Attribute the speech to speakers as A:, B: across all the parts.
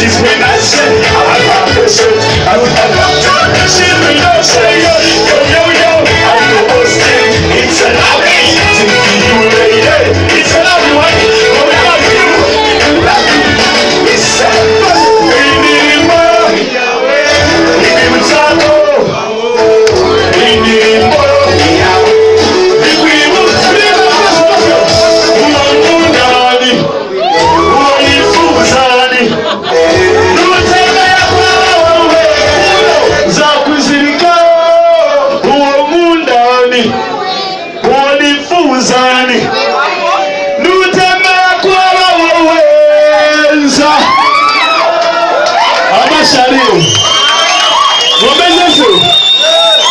A: She's been nice, I love her so. I love her. She been no say yo yo yo yo. I'm the worst thing. It's an hobby to be you lady. It's an hobby one. Oh love you, love you. It's sad, we need more. We need more. We need more.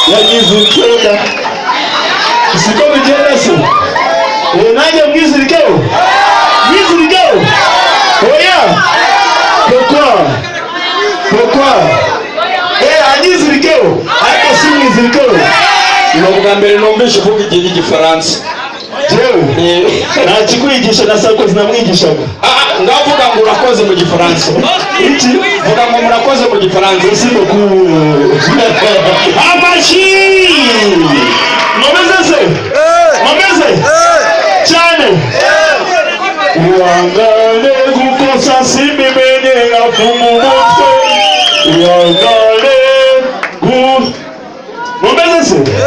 A: Yagizutoka siko bijenda so unaje mwizirikeo oya pourquoi anyizirikeo ariko si mwizirikeo
B: Nubwa mbere numvise uvuga igihe cy'igifaransa
A: jewe nakikwigisha na sako zinamwigishaga
B: ngavuga ngo urakoze mu gifaransa
A: iki
B: vuga ngo murakoze mu gifaransa
A: siko ku amashi Momeze cyane Wangale gukosa simimenye ngafumu mutwe Wangale Momeze